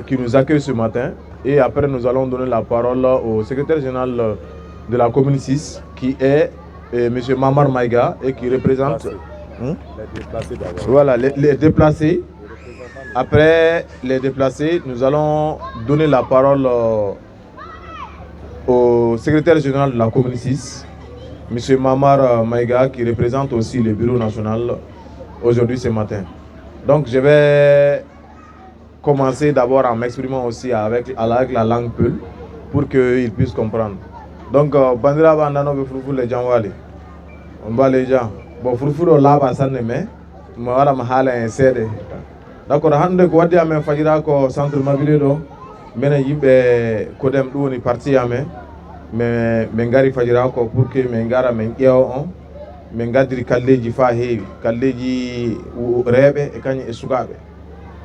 qui nous accueille ce matin. Et après, nous allons donner la parole au secrétaire général de la commune 6, qui est M. Mamar Maïga, et qui représente les déplacés d'abord. Voilà, les déplacés. Après les déplacés, nous allons donner la parole au secrétaire général de la commune 6, M. Mamar Maïga, qui représente aussi le bureau national aujourd'hui ce matin. Donc je vais commencer d'abord en m'exprimant aussi avec la langue Peul pour qu'ils puissent comprendre. Donc, Bandira Bandano Furfur les gens wali. On va les gens. Bon, Furfur là bas ça ne met. Mawara mahala en cede. D'accord, hande ko wadi amen fajira ko centre mabile do. Mena yimbe kodem do ni parti amen. Mais ngari fajira ko pour que men ngara men ƴeewo on men gaddiri kalleji fa heewi kalleji reeɓe e kañum e sukaaɓe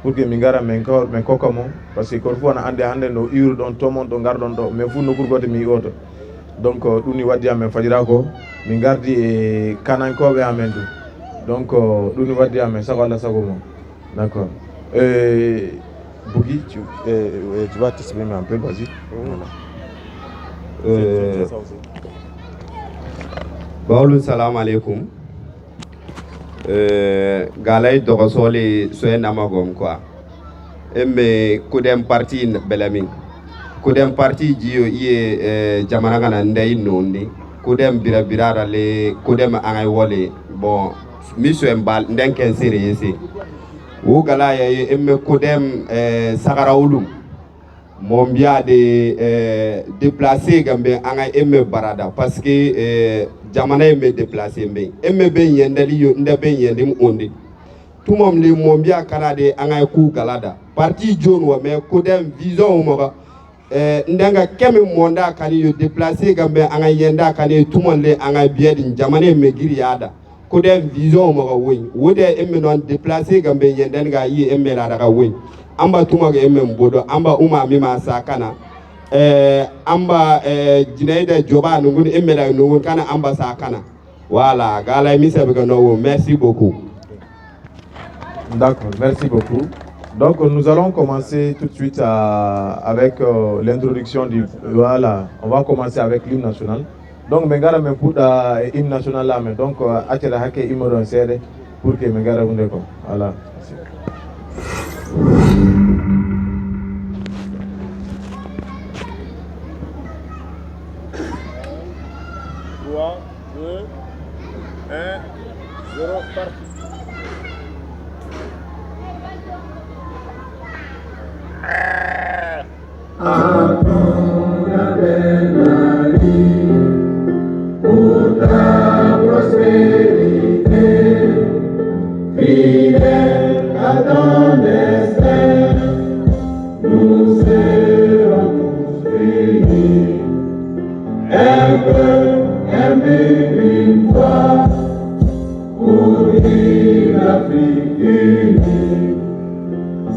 pour que min ngara men kokka mon par ce que kono fof ana andi hannde no iwru ɗon tomon ɗo ngarɗon ɗo mais fof nokkude goto mi oto donc ɗum ni waddi amen fajira ko min gardi e kanankoɓe amen ɗum donc ɗum ni waddi amen sago Allah sago mon d' accord Bougui tu vas t'exprimer un peu, vas-y. Voilà. Bawlu salam alaikum. Galay dogosoli soye namagom quoi. Emme kudem parti belamin. Kudem parti jiyo iye jamana kana ndey nondi. Kudem birara le kudem angay wole bon miso embal ndenken siri yesi. Wu galaya emme kudem sagara ulum. Mombia de déplacer gambe anga emme barada parce que jamana emme déplacer mbe emme be yendali yo ndabe yendim ondi tumom le mombia kanade anga ku galada parti jaune wa mais kodem vision mo ndanga keme monda kani yo déplacer gambe anga yenda kani tumon le anga biedi jamana emme giri yada kodem vision mo woni wode emme non déplacer gambe yenden ga yi emme la daga woni amba tumaga emem bodo amba uma mima sakana amba jinaida joba nungun emela nungun kana amba sakana voilà gala mi sebega no merci beaucoup. D'accord, merci beaucoup. Donc nous allons commencer tout de suite avec l'introduction du voilà, on va commencer avec l'hymne national. Donc mengara me puda hymne national là mais donc atela hake hymne don sede pour que mengara hunde ko voilà. 3, 2, 1, 0, parti. Attends la belle vie pour ta prospérité, fidèle à ton destin, nous serons tous bénis. Un peu une fois pour vivre l'Afrique unie.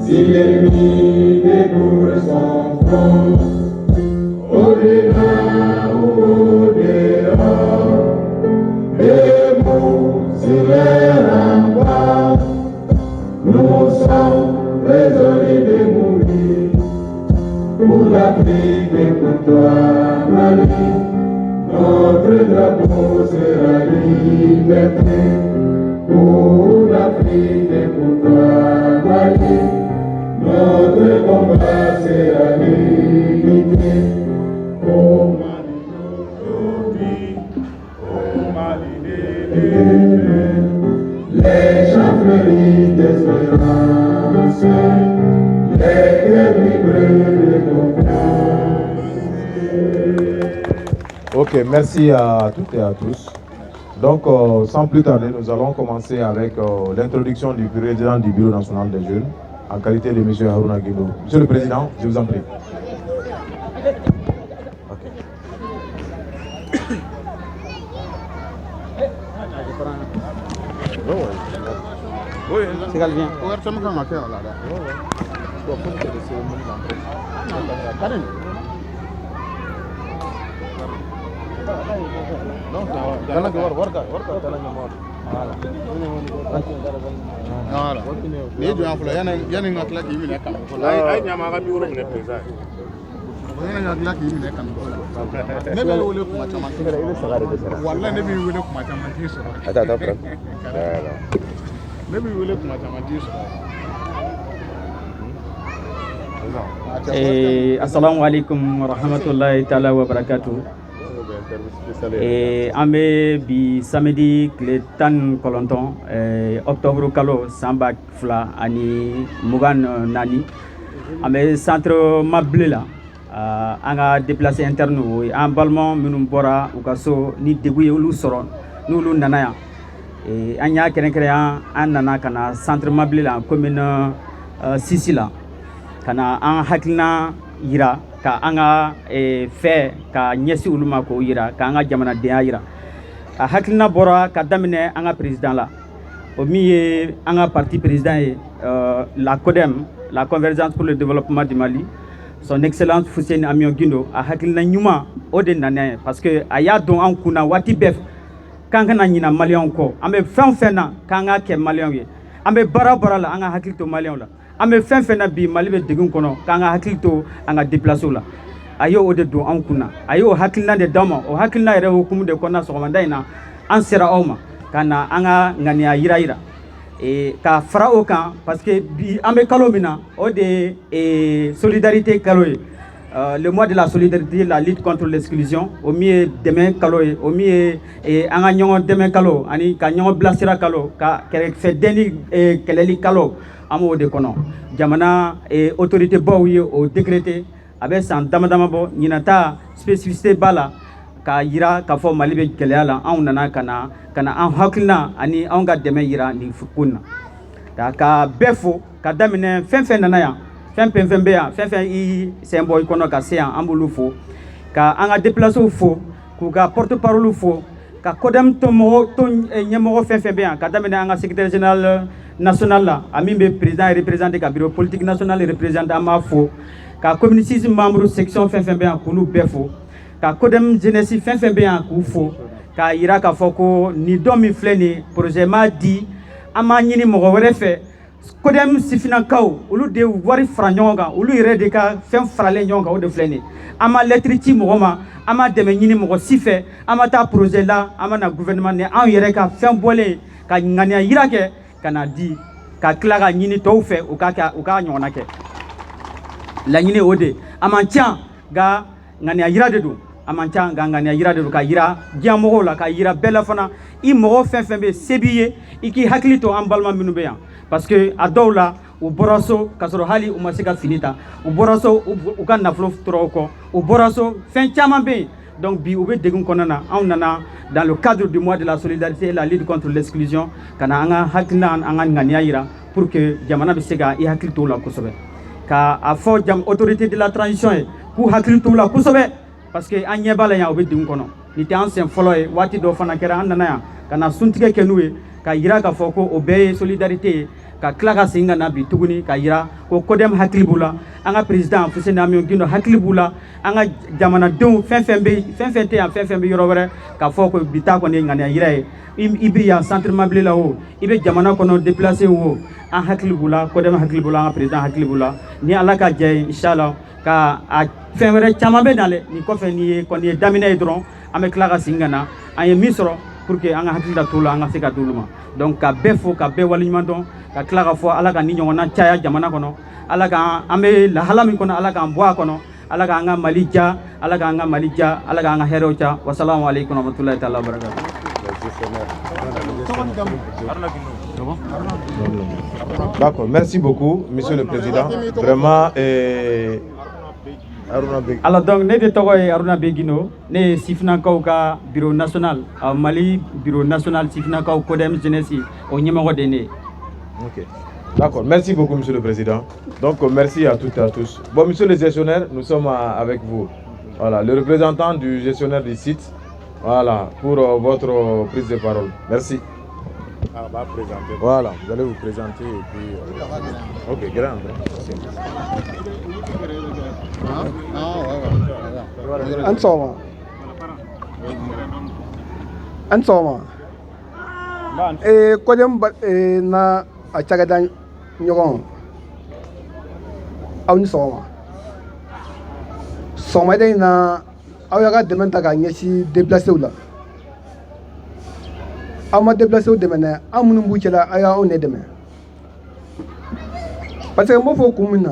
Si l'ennemi découvre son front, au-delà ou au-dehors, des mots sur les remparts, nous sommes résolus de mourir pour l'Afrique et pour toi, Mali. Notre drapeau sera liberté pour l'Afrique et pour toi, Mali. Notre combat sera l'unité. Oh Mali d'aujourd'hui, oh Mali de demain, les chanteurs d'espérance, les cœurs vibrés de confiance. Ok, merci à toutes et à tous. Donc, sans plus tarder, nous allons commencer avec l'introduction du président du Bureau national des jeunes, en qualité de M. Haruna Guido. Monsieur le Président, je vous en prie. Oui, c'est bien. non, Voilà. Ni jɔ fɔlɔ yanni n ka tila k'i minɛ kanu fɔlɔ. Ai ɲama ka bureau minɛ président. Yanni n ka tila k'i minɛ kanu fɔlɔ. Ne bɛ wele kuma caman t'i sɔrɔ. Walahi ne b'i wele kuma caman t'i sɔrɔ. Ne b'i wele kuma caman t'i sɔrɔ. Assalamu alaikum wa rahmatullahi ta'ala wa barakatuh. An bɛ bi samedi tile 19 octobre kalo san 2024 an bɛ centre Mabile la an ka déplacé interne o ye an balima minnu bɔra u ka so ni degun ye olu sɔrɔ n'olu nana yan an y'a kɛrɛnkɛrɛn an nana ka na centre Mabile la commune 6 la ka na an hakilina yira ka an ka fɛ ka ɲɛsi olu ma k'o yira ka an ka jamanadenya yira a hakilina bɔra ka daminɛ an ka président la o min ye an ka parti président ye la CODEM la Convergence pour le développement du Mali son excellence Fuseni Amion Guindo a hakilina ɲuman o de nana ye parce que a y'a dɔn an kunna waati bɛɛ k'an kana ɲina maliyɛnw kɔ an bɛ fɛn o fɛn na k'an ka kɛ maliyɛnw ye an bɛ baara o baara la an ka hakili to maliyɛnw la an bɛ fɛn fɛn na bi Mali bɛ degun kɔnɔ k'an ka hakili to an ka déplacé la a y'o de don an kunna a y'o hakilina de d'aw ma o hakilina yɛrɛ hukumu de kɔnɔna sɔgɔmada in na an sera aw ma ka na an ka ŋaniya yira ka fara o kan parce que bi an bɛ kalo min na o de ye solidarité kalo ye le mois de la solidarité la lutte contre l'exclusion o min ye dɛmɛ kalo ye o min ye an ka ɲɔgɔn dɛmɛ kalo ani ka ɲɔgɔn bilasira kalo ka kɛrɛfɛdɛn ni kɛlɛli kalo an b'o de kɔnɔ jamana autorité baw ye o décrété a bɛ san dama dama bɔ ɲinata spécificité b'a la ka yira k'a fɔ Mali bɛ gɛlɛya la anw nana ka na an hakilina ani anw ka dɛmɛ yira nin ko in na ka bɛɛ fo ka daminɛ fɛn fɛn nana yan fɛn fɛn bɛ yan fɛn fɛn i sen bɔ i kɔnɔ ka se yan an b'olu fo ka an ka déplacés fo k'u ka porte parole fo ka CODEM ɲɛmɔgɔ fɛn fɛn bɛ yan ka daminɛ an ka secrétaire général national la a min bɛ président représenté ka bureau politique national représenté an b'a fo ka commune 6 membre section fɛn fɛn bɛ yan k'olu bɛɛ fo ka CODEM jeunesse fɛn fɛn bɛ yan k'u fo k'a yira k'a fɔ ko nin dɔn min filɛ nin projet m'a di an m'a ɲini mɔgɔ wɛrɛ fɛ CODEM sifinnakaw olu de wari fara ɲɔgɔn kan olu yɛrɛ de ka fɛn faralen ɲɔgɔn kan o de filɛ nin an ma lettre ci mɔgɔ ma an ma dɛmɛ ɲini mɔgɔ si fɛ an ma taa projet la an ma na gouvernement ni anw yɛrɛ ka fɛn bɔlen ka ŋaniya yira kɛ ka na di ka tila ka ɲini tɔw fɛ u ka ɲɔgɔnna kɛ laɲini o de a man ca nka ŋaniya yira de don a man ca nka ŋaniya yira de don ka yira diɲɛ mɔgɔw la ka yira bɛɛ la fana i mɔgɔ fɛn fɛn bɛ se b'i ye i k'i hakili to an balima minnu bɛ yan parce que a dɔw la u bɔra so ka sɔrɔ hali u ma se ka fini ta u bɔra so u ka nafolo tora u kɔ u bɔra so fɛn caman bɛ yen donc bi u bɛ degun kɔnɔna na anw nana dans le cadre du mois de la solidarité et la lutte contre l'exclusion ka na an ka hakilina an ka ŋaniya yira pour que jamana bɛ se ka i hakili to la kosɛbɛ ka a fɔ autorité de la transition ye k'u hakili to la kosɛbɛ parce que an ɲɛ b'a la yan u bɛ degun kɔnɔ nin tɛ an sen fɔlɔ ye waati dɔ fana kɛra an nana yan ka na suntigɛ kɛ n'u ye ka yira k'a fɔ ko o bɛɛ ye solidarité ye ka tila ka segin ka na bi tuguni ka yira ko CODEM hakili b'u la an ka président Fuseni Amion Guindo hakili b'u la an ka jamanadenw fɛn fɛn tɛ yan fɛn fɛn bɛ yɔrɔ wɛrɛ k'a fɔ ko bi ta kɔni ye ŋaniya yira ye i bɛ yan centre Mabile la o i bɛ jamana kɔnɔ déplacé o an hakili b'u la CODEM hakili b'u la an ka président hakili b'u la ni Ala ka jɛ ye inchallah ka a fɛn wɛrɛ caman bɛ na dɛ nin kɔfɛ nin ye kɔni ye daminɛ ye dɔrɔn an bɛ tila ka segin ka na an ye min sɔrɔ pour que an ka hakili da t'o la an ka se ka d'olu ma donc ka bɛɛ fo ka bɛɛ waleɲuman dɔn ka tila ka fɔ Ala ka ni ɲɔgɔnna caya jamana kɔnɔ Ala ka an bɛ lahala min kɔnɔ Ala k'an bɔ a kɔnɔ Ala k'an ka Mali ja Ala k'an ka Mali ja Ala k'an ka hɛrɛw ja wasalamu alaikum warahmatullahi ta'ala wabarakatuh. D'accord, merci beaucoup, Monsieur le Président. Vraiment, alors donc ne de tɔgɔ ye Aruna Begino ne ye sifinnakaw ka bureau national Mali bureau national sifinnakaw CODEM jeunesse o ɲɛmɔgɔ de ne. Ok, d'accord, merci beaucoup, Monsieur le Président. Donc merci à toutes et à tous. Bon, Monsieur le gestionnaire, nous sommes avec vous. Voilà, le représentant du gestionnaire du site. Voilà, pour votre prise de parole. Merci. On va présenter. Voilà, vous allez vous présenter et puis... Ok, grand. An sɔgɔma kodem na a cakɛda ɲɔgɔn aw ni sɔgɔma sɔgɔmada in na aw y'a ka dɛmɛ ta k'a ɲɛsin déplacéw la aw ma déplacéw dɛmɛ dɛ an minnu b'u cɛla aw y'anw ne dɛmɛ parce que n b'o fɔ kun min na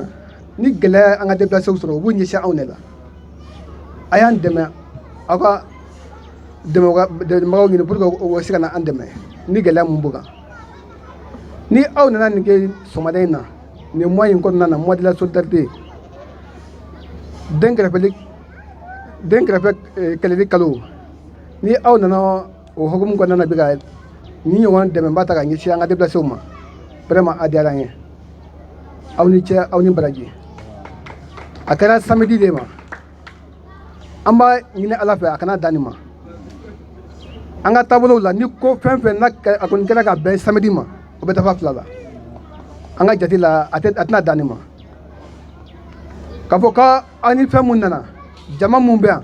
ni gɛlɛya an ka déplacéw sɔrɔ u b'u ɲɛsin anw de la a y'an dɛmɛ aw ka dɛmɛbagaw ɲini pour que u ka se ka na an dɛmɛ ni gɛlɛya mun b'u kan ni aw nana nin kɛ sɔgɔmada in na nin mois in kɔnɔna na mois de la solidarité den kɛrɛfɛ kɛlɛli kalo ni aw nana o hukumu kɔnɔna na bi ka ni ɲɔgɔn dɛmɛba ta ka ɲɛsin an ka déplacéw ma vraiment a diyara an ye aw ni cɛ aw ni baraji a kɛra samedi de ma an b'a ɲini ala fɛ a kana dan nin ma an ka taabolow la ni ko fɛn fɛn n'a a kɔni kɛra ka bɛn samedi ma o bɛ dafa fila la an ka jate la a tɛna dan nin ma k'a fɔ k'aw ni fɛn mun nana jama mun bɛ yan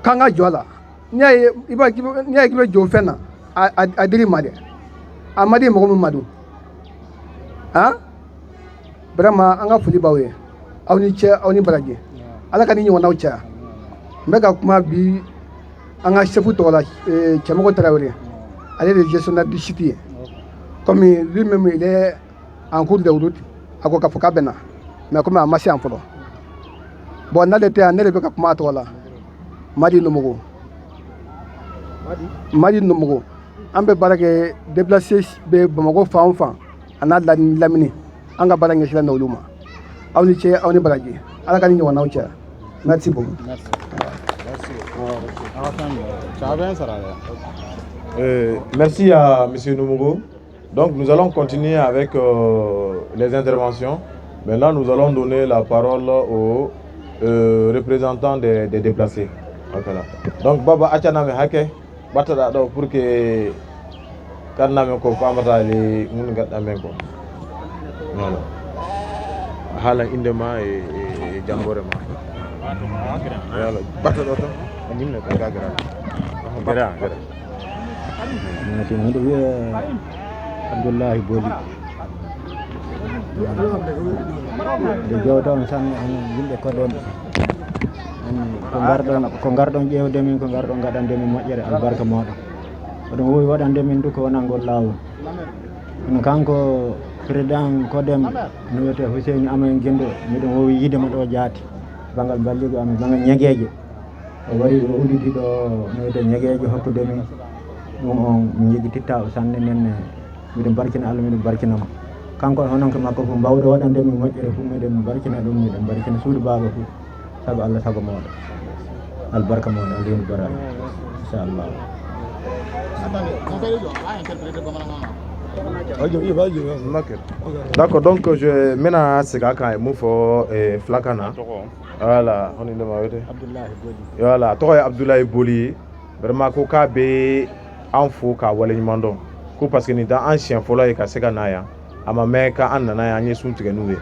k'an ka jɔ a la n'i y'a ye k'i bɛ jɔ o fɛn na a dir'i ma dɛ a ma di mɔgɔ min ma don han vraiment an ka foli b'aw ye aw ni cɛ aw ni baraji ala ka ni ɲɔgɔnnaw caya n bɛ ka kuma bi an ka chef tɔgɔ la Cɛmɔgɔ Tarawele ale de ye gestionnaire du site ye comme lui-même il est en cours de route a ko k'a fɔ k'a bɛ na mais comme a ma se yan fɔlɔ bon n'ale tɛ yan ne de bɛ ka kuma a tɔgɔ la Madi Nomogo an bɛ baara kɛ déplacé bɛ Bamakɔ fan o fan a n'a lamini an ka baara ɲɛsinnen olu ma aw ni cɛ aw ni baraji ala ka ni ɲɔgɔnnaw cɛ merci beaucoup. Merci à M. Nomogo. Donc nous allons continuer avec les interventions. Maintenant nous allons donner la parole aux représentants des déplacés. Okay. Donc Baba Achaname Hake, Batada pour que Kaname ko Pamata les Mungatamenko. Voilà. Hala Indema et Jamborema. Voilà. Batada. Nimne Gara. Nanti muda dia Abdullah Boli. De jawdon san yimɓe koɗon ko garɗon ƴewde min ko garɗon gaɗande min moƴƴere albarka moɗon oɗon wowi waɗande min du ko wona ngol lawol kono kanko président kodem no wiyete Hussein Amen Guendo miɗon wowi yidema ɗo jaati bangal balligo amen bangal ñegueje o wari o udditi ɗo no wiyete ñegueje hokkude min ɗum on mi jigititta o sanne nenne miɗen barkina Allah miɗen barkinamo kanko honon ko makko fof mbawde waɗande min moƴƴere fof miɗen barkina ɗum miɗen barkina suudu baba fof sabu Allah sago moɗo albarka moɗo alheri bara inchallah. D'accord, donc je maintenant c'est quand Moufo et Flakana. Voilà, on est devant voilà, toi Abdoulaye Boli, vraiment koka be info ka wale nyimando. Ko parce que ni dans ancien folo e ka seka naya. Ama meka an nana ya nye sun tige nuwe.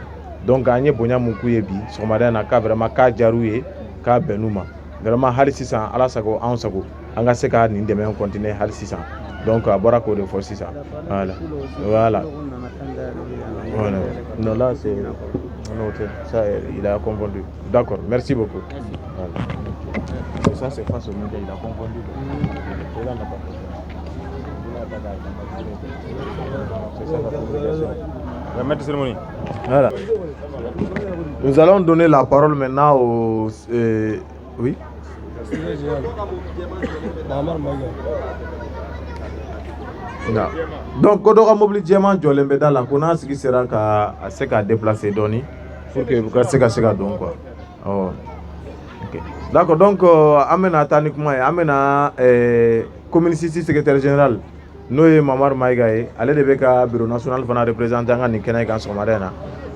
Donc anye bonya muku yebi, so madana ka vraiment ka jaruye ka benuma. Vraiment hali sisan ala sago an sago. Anga seka ni ndeme on continuer hali sisan. Donc bora ko de force ça. Voilà. Voilà. Voilà. Non là c'est un hôtel. Ça il a confondu. D'accord, merci beaucoup. Voilà. Et ça c'est face au média, il a confondu. Et là, on n'a pas fait. Voilà. Nous allons donner la parole maintenant aux... oui. Non. Donc, quand on a mobilisé Djolembe dans la connasse qui sera à déplacer Doni pour que vous fassiez ça donc quoi. Oh. Okay. D'accord. Donc, amena taniquement, amena communiste secrétaire général. Nous Mamar Maïgaye, allez de Beka bureau national fana représentant ni Kenya kan somarena.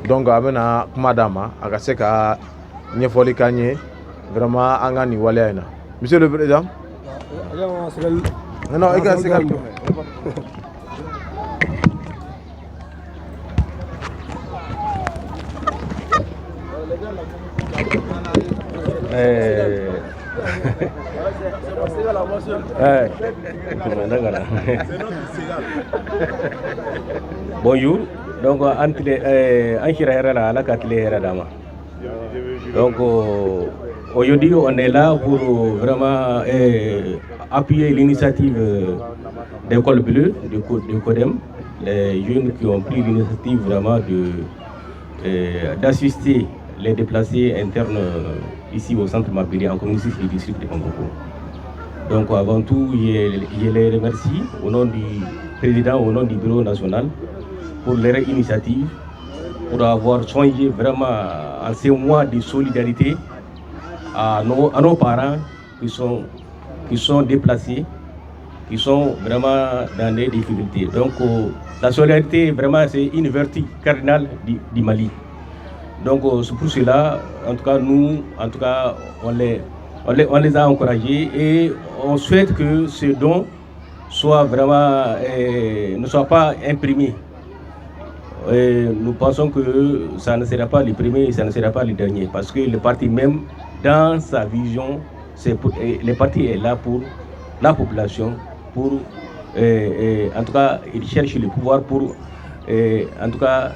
Donc amena madama akaseka nyefoli kanye vraiment angani waliana. Monsieur le président. Non, égal c'est calme. Bonjour. Donc, donc aujourd'hui, on est là pour vraiment appuyer l'initiative d'École Bleue, de CODEM, les jeunes qui ont pris l'initiative vraiment d'assister les déplacés internes ici au centre Mabili, en communauté du district de Bamako. Donc avant tout, je les remercie au nom du président, au nom du bureau national, pour leur initiative, pour avoir changé vraiment en ces mois de solidarité à nos parents qui sont déplacés, qui sont vraiment dans des difficultés. Donc la solidarité, vraiment, c'est une vertu cardinale du Mali. Donc c'est pour cela, en tout cas, nous, en tout cas, on les a encouragés et on souhaite que ce don soit vraiment, ne soit pas imprimé. Et nous pensons que ça ne sera pas le premier et ça ne sera pas le dernier, parce que le parti même, dans sa vision, le parti est là pour la population, pour, en tout cas, il cherche le pouvoir pour, en tout cas,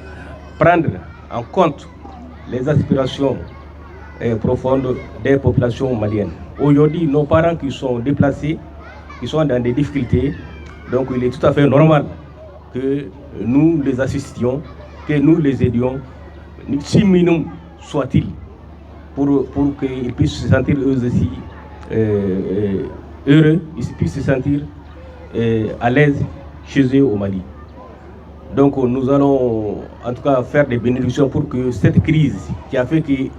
prendre en compte les aspirations profondes des populations maliennes. Aujourd'hui, nos parents qui sont déplacés, qui sont dans des difficultés, donc il est tout à fait normal que nous les assistions, que nous les aidions, si minimum soit-il, pour qu'ils puissent se sentir eux aussi heureux, ils puissent se sentir à l'aise chez eux au Mali. Donc nous allons en tout cas faire des bénédictions pour que cette crise qui a fait que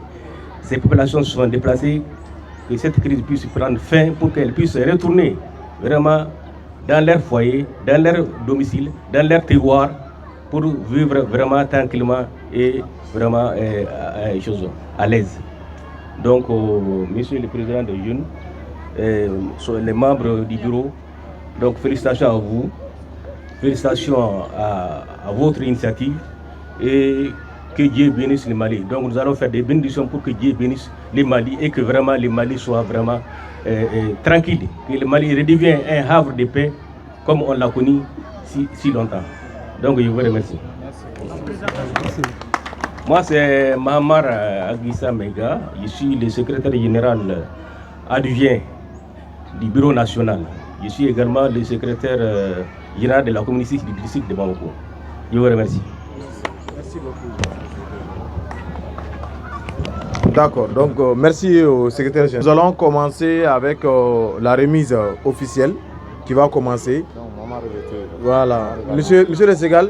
ces populations se sont déplacées, que cette crise puisse prendre fin pour qu'elles puissent retourner vraiment dans leur foyer, dans leur domicile, dans leur terroir, pour vivre vraiment tranquillement et vraiment à l'aise. Donc, Monsieur le Président de Jeunes, les membres du bureau, donc félicitations à vous, félicitations à votre initiative et que Dieu bénisse le Mali. Donc nous allons faire des bénédictions pour que Dieu bénisse le Mali et que vraiment le Mali soit vraiment tranquille, que le Mali redevienne un havre de paix comme on l'a connu si longtemps. Donc je vous remercie. Merci. Moi c'est Mahamar Aguissa Mega, je suis le secrétaire général adjoint du bureau national. Je suis également le secrétaire général de la communauté du district de Bamako. Je vous remercie. Merci beaucoup. D'accord, donc merci au secrétaire général. Nous allons commencer avec la remise officielle qui va commencer. Voilà. Monsieur le Ségal.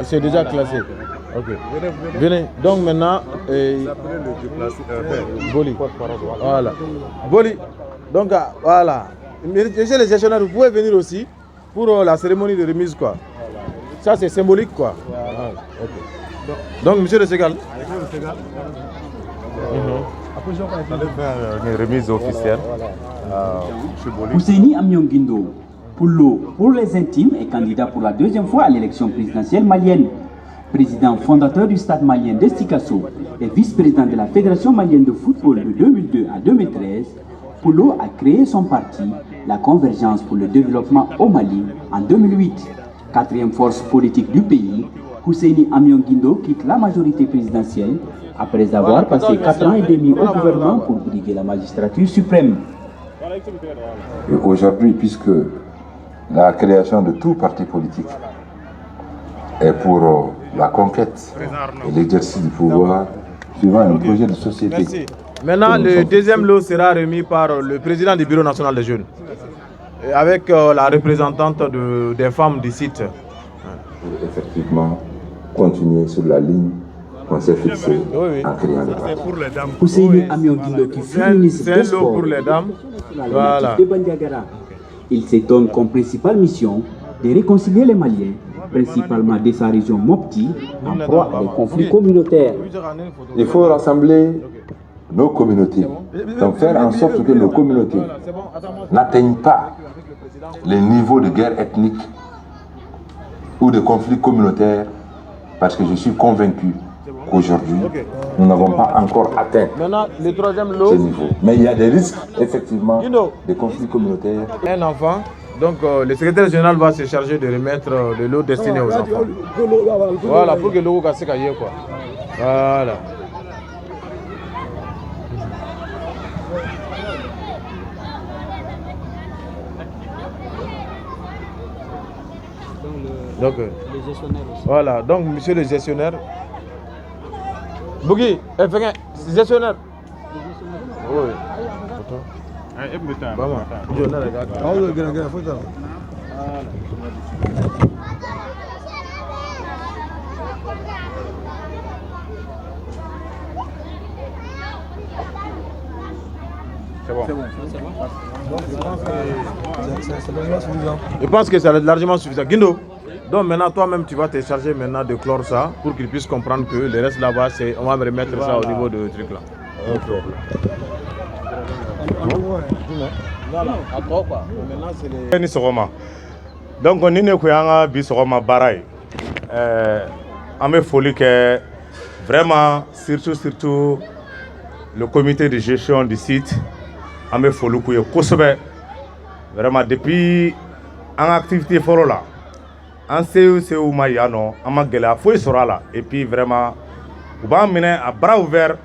C'est déjà classé. Ok. Venez. Donc maintenant. Boli. Voilà. Boli. Donc voilà. Monsieur le gestionnaire, vous pouvez venir aussi pour la cérémonie de remise quoi. Ça c'est symbolique quoi. Okay. Donc monsieur le Ségal. Allez faire une remise officielle. Husseini Amionguindo, pour les intimes, est candidat pour la deuxième fois à l'élection présidentielle malienne. Président fondateur du stade malien de Sikasso et vice-président de la Fédération malienne de football de 2002 à 2013, Poulo a créé son parti, la Convergence pour le développement au Mali, en 2008. Quatrième force politique du pays, Husseini Amionguindo quitte la majorité présidentielle après avoir passé 4 ans et demi au gouvernement pour briguer la magistrature suprême. Et aujourd'hui, puisque la création de tout parti politique est pour la conquête et l'exercice du pouvoir suivant un projet de société. Merci. Maintenant, le deuxième lot sera remis par le président du Bureau national des jeunes, avec la représentante des femmes du site. Pour effectivement continuer sur la ligne qu'on s'est fixée en créant le parti. Husseini Amionguindo qui fut ministre des Sports pour les dames. Voilà. de Bandiagara. Il se donne comme principale mission de réconcilier les Maliens, principalement de sa région Mopti, en proie à des conflits communautaires. Il faut rassembler nos communautés, donc faire en sorte que nos communautés n'atteignent pas les niveaux de guerre ethnique ou de conflits communautaires, parce que je suis convaincu qu'aujourd'hui, nous n'avons pas encore atteint Maintenant, le troisième ce lot. niveau. Mais il y a des risques, effectivement, de conflits communautaires. Un enfant. Donc, le secrétaire général va se charger de remettre le lot destiné aux enfants. Voilà, pour que l'eau casse quoi. Voilà. Donc, le gestionnaire aussi. voilà, donc monsieur le gestionnaire. Bougui, gestionnaire. Oui. C'est bon. Je pense que c'est largement suffisant. Guindo, donc maintenant toi-même tu vas te charger maintenant de clore ça pour qu'ils puissent comprendre que le reste là-bas, on va remettre ça au niveau de truc là. Ni sɔgɔma. Donc ni ne ko y'an ka bi sɔgɔma baara ye. An bɛ foli kɛ vraiment surtout le comité de gestion du site. An bɛ foli k'u ye kosɛbɛ. Vraiment depuis an ka activité fɔlɔ la. An sew ma yan nɔ an ma gɛlɛya foyi sɔrɔ a la et puis vraiment u b'an minɛ à bras ouverts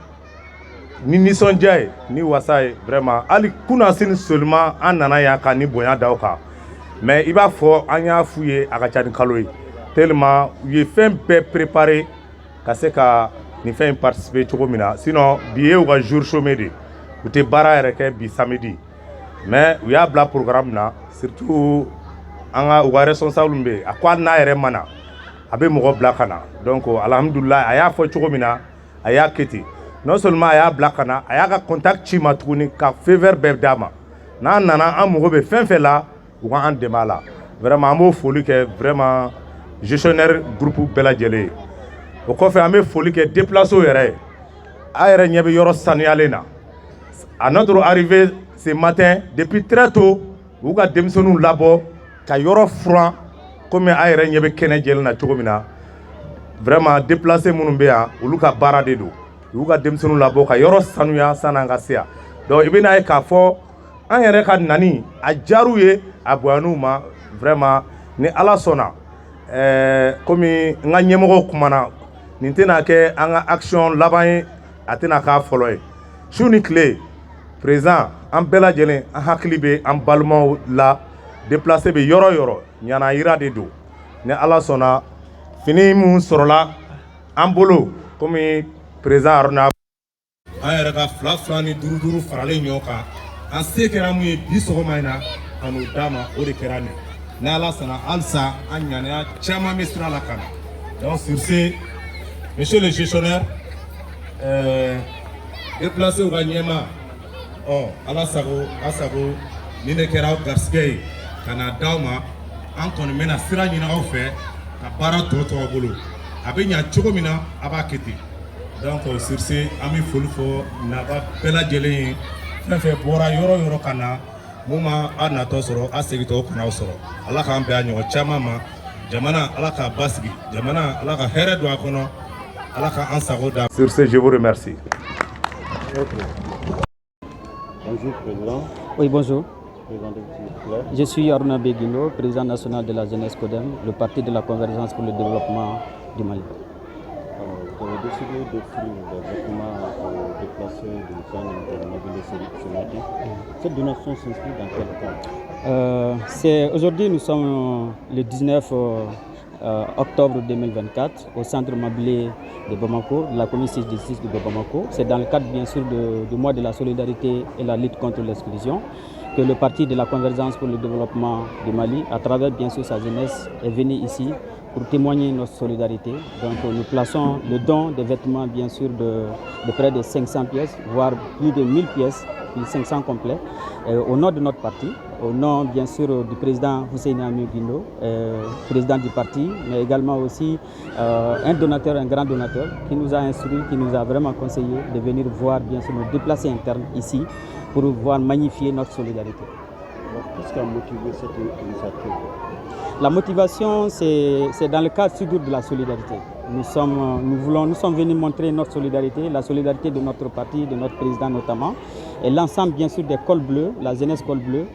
ni nisɔndiya ye ni wasa ye vraiment hali kunna sini seulement an nana yan ka ni bonya d'aw kan mais i b'a fɔ an y'a f'u ye a ka ca ni kalo ye tellement u ye fɛn bɛɛ préparé ka se ka nin fɛn in participer cogo min na sinon bi ye u ka jour chômé de u tɛ baara yɛrɛ kɛ bi samedi mais u y'a bila programme na surtout an ka u ka responsable bɛ yen a ko hali n'a yɛrɛ ma na a bɛ mɔgɔ bila ka na donc alhamdulilayi a y'a fɔ cogo min na a y'a kɛ ten non seulement a y'a bila ka na a y'a ka contact ci ma tuguni ka feu vert bɛɛ d'a ma n'a nana an mago bɛ fɛn fɛn la u ka an dɛmɛ a la vraiment an b'o foli kɛ vraiment gestionnaire groupe bɛɛ lajɛlen ye o kɔfɛ an bɛ foli kɛ déplacés yɛrɛ ye a yɛrɛ ɲɛ bɛ yɔrɔ sanuyalen na à notre arrivée ce matin depuis très tôt u ka denmisɛnninw labɔ ka yɔrɔ furan komi a yɛrɛ ɲɛ bɛ kɛnɛ jɛlen na cogo min na vraiment déplacés minnu bɛ yan olu ka baara de don u y'u ka denmisɛnninw labɔ ka yɔrɔ sanuya san'an ka se yan donc i bɛna ye k'a fɔ an yɛrɛ ka nani a diyar'u ye a bonyann'u ma vraiment ni ala sɔnna komi n ka ɲɛmɔgɔw kumana nin tɛna kɛ an ka action laban ye a tɛna k'a fɔlɔ ye su ni tile président an bɛɛ lajɛlen an hakili bɛ an balimaw la déplacé bɛ yɔrɔ o yɔrɔ ɲana yira de don ni ala sɔnna fini mun sɔrɔla an bolo komi président Aruna an yɛrɛ ka fila ni duuru faralen ɲɔgɔn kan an se kɛra mun ye bi sɔgɔma in na ka n'o d'a ma o de kɛra nin ni ala sɔnna halisa an ɲaniya caman bɛ sira la ka na donc sur ce monsieur le gestionnaire déplacé u ka ɲɛma ala sago a sago ni de kɛra aw garisɛgɛ ye ka na d'aw ma an kɔni bɛna sira ɲini aw fɛ ka baara tɔ to aw bolo a bɛ ɲa cogo min na a b'a kɛ ten donc sur ce an bɛ foli fɔ naba bɛɛ lajɛlen ye fɛn fɛn bɔra yɔrɔ o yɔrɔ ka na mun ma a natɔ sɔrɔ a segintɔ kana aw sɔrɔ ala k'an bɛn a ɲɔgɔn caman ma jamana ala k'a basigi jamana ala ka hɛrɛ don a kɔnɔ ala k'an sago da. Sur ce je vous remercie. Bonjour président. Oui bonjour. Présentez-vous s'il vous plaît. Je suis Aruna Beguino, président national de la jeunesse CODEM, le parti de la convergence pour le développement du Mali. Vous avez décidé d'offrir des vêtements aux déplacés du centre de Mabile ce matin. Cette donation s'inscrit dans quel cadre? Aujourd'hui, nous sommes le 19 octobre 2024 au centre Mabile de Bamako, de la commune 6 de Bamako. C'est dans le cadre bien sûr du mois de la solidarité et la lutte contre l'exclusion que le parti de la convergence pour le développement du Mali, à travers bien sûr sa jeunesse, est venu ici pour témoigner notre solidarité. Donc nous plaçons le don des vêtements bien sûr de près de 500 pièces, voire plus de 1000 pièces, plus de 500 complets, au nom de notre parti, au nom bien sûr du président Hussein Amir Guindo, président du parti, mais également aussi un donateur, un grand donateur qui nous a instruit, qui nous a vraiment conseillé de venir voir bien sûr nos déplacés internes ici pour pouvoir magnifier notre solidarité. Qu'est-ce qui a motivé cette initiative? La motivation, c'est dans le cadre de la solidarité. nous sommes venus montrer notre solidarité, la solidarité de notre parti, de notre président notamment, et l'ensemble bien sûr des cols bleus, la jeunesse col bleu.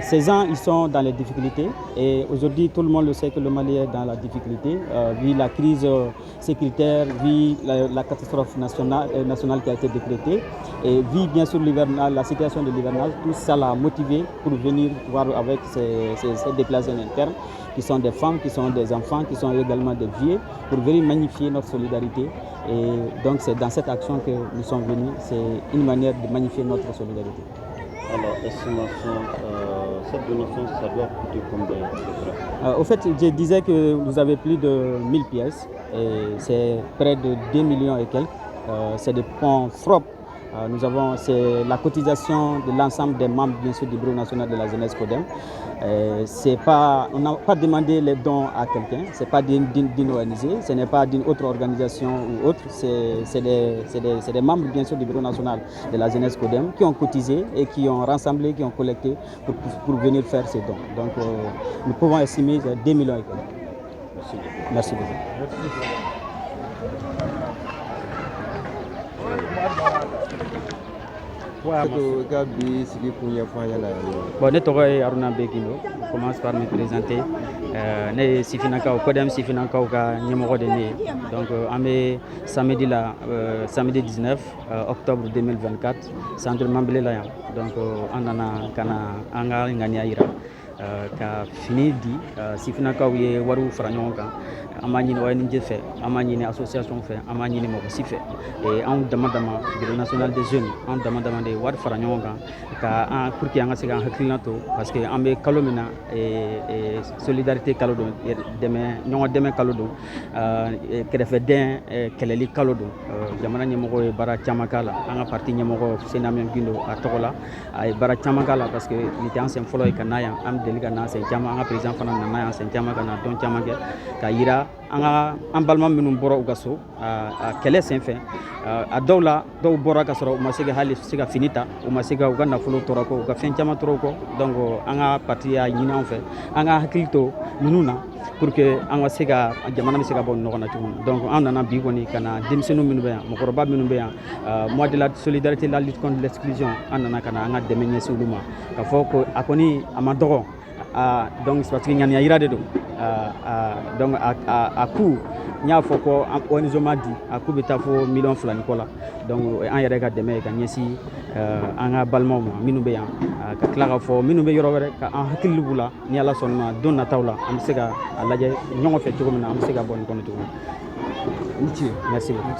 Ces gens, ils sont dans les difficultés et aujourd'hui tout le monde le sait que le Mali est dans la difficulté, vu la crise sécuritaire, vu la catastrophe nationale qui a été décrétée et vu bien sûr la situation de l'hivernage. Tout ça l'a motivé pour venir voir avec ces déplacés internes qui sont des femmes, qui sont des enfants, qui sont également des vieux, pour venir magnifier notre solidarité. Et donc c'est dans cette action que nous sommes venus, c'est une manière de magnifier notre solidarité. Alors, estimation, cette donation, ça doit coûter combien? Au fait, je disais que vous avez plus de 1000 pièces, et c'est près de 2 millions et quelques. C'est des fonds propres. C'est la cotisation de l'ensemble des membres bien sûr du Bureau national de la jeunesse CODEM. On n'a pas demandé les dons à quelqu'un, ce n'est pas d'une ONG, ce n'est pas d'une autre organisation ou autre, c'est des membres bien sûr du Bureau national de la jeunesse CODEM qui ont cotisé et qui ont rassemblé, qui ont collecté pour venir faire ces dons. Donc nous pouvons estimer 2 millions et quelques. Merci beaucoup. Bon, ne tɔgɔ ye Haruna Bekindo. Je commence par me présenter. Ne ye Sifinakaw CODEM Sifinakaw ka ɲɛmɔgɔ de ne ye. Donc an bɛ samedi la samedi 19 octobre 2024 centre Mambele la yan. Donc an nana ka na an ka ŋaniya yira ka fini di Sifinakaw ye wariw fara ɲɔgɔn kan. An b'a ɲini ONG fɛ, an b'a ɲini association fɛ, an b'a ɲini mɔgɔ si fɛ. Anw dama dama Bureau national des jeunes, anw dama dama de wari fara ɲɔgɔn kan pour que an ka se k'an hakilina to parce que an bɛ kalo min na solidarité kalo don, ɲɔgɔn dɛmɛ kalo don, kɛrɛfɛdɛn kɛlɛli kalo don. Jamana ɲɛmɔgɔ ye baara caman k'a la, an ka parti ɲɛmɔgɔ Fuseni Amiyɔn Gindo a tɔgɔ la, a ye baara caman k'a la parce que nin tɛ an sen fɔlɔ ye ka na yan, an deli ka na sen caman, an ka président fana nana yan sen caman ka na dɔn caman kɛ ka yira an balima minnu bɔra u ka so a kɛlɛ senfɛ a dɔw la dɔw bɔra ka sɔrɔ u ma se ka hali se ka fini ta, u ma se ka u ka nafolo tɔɔrɔ kɔ, u ka fɛn caman tɔɔrɔ kɔ. Donc an ka parti y'a ɲini an fɛ an ka hakili to ninnu na pour que an ka se ka jamana bɛ se ka bɔ ɲɔgɔn na cogo min. Donc an nana bi kɔni ka na denmisɛnninw minnu bɛ yan, mɔgɔkɔrɔba minnu bɛ yan, mois de la solidarité la lutte contre l'exclusion, an nana ka na an ka dɛmɛ ɲɛsin olu ma ka fɔ ko a kɔni a ma dɔgɔ. Donc c'est parce que ŋaniya yira de don. Donc a coût n y'a fɔ ko ONG ma di a coût bɛ taa fo 2 millions ni kɔ la. Donc an yɛrɛ ka dɛmɛ ka ɲɛsin an ka balimaw ma minnu bɛ yan ka tila ka fɔ minnu bɛ yɔrɔ wɛrɛ ka an hakili b'u la ni Ala sɔnna ma don nataw la an bɛ se ka a lajɛ ɲɔgɔn fɛ cogo min na an bɛ se ka bɔ nin kɔnɔ cogo min na. Merci beaucoup.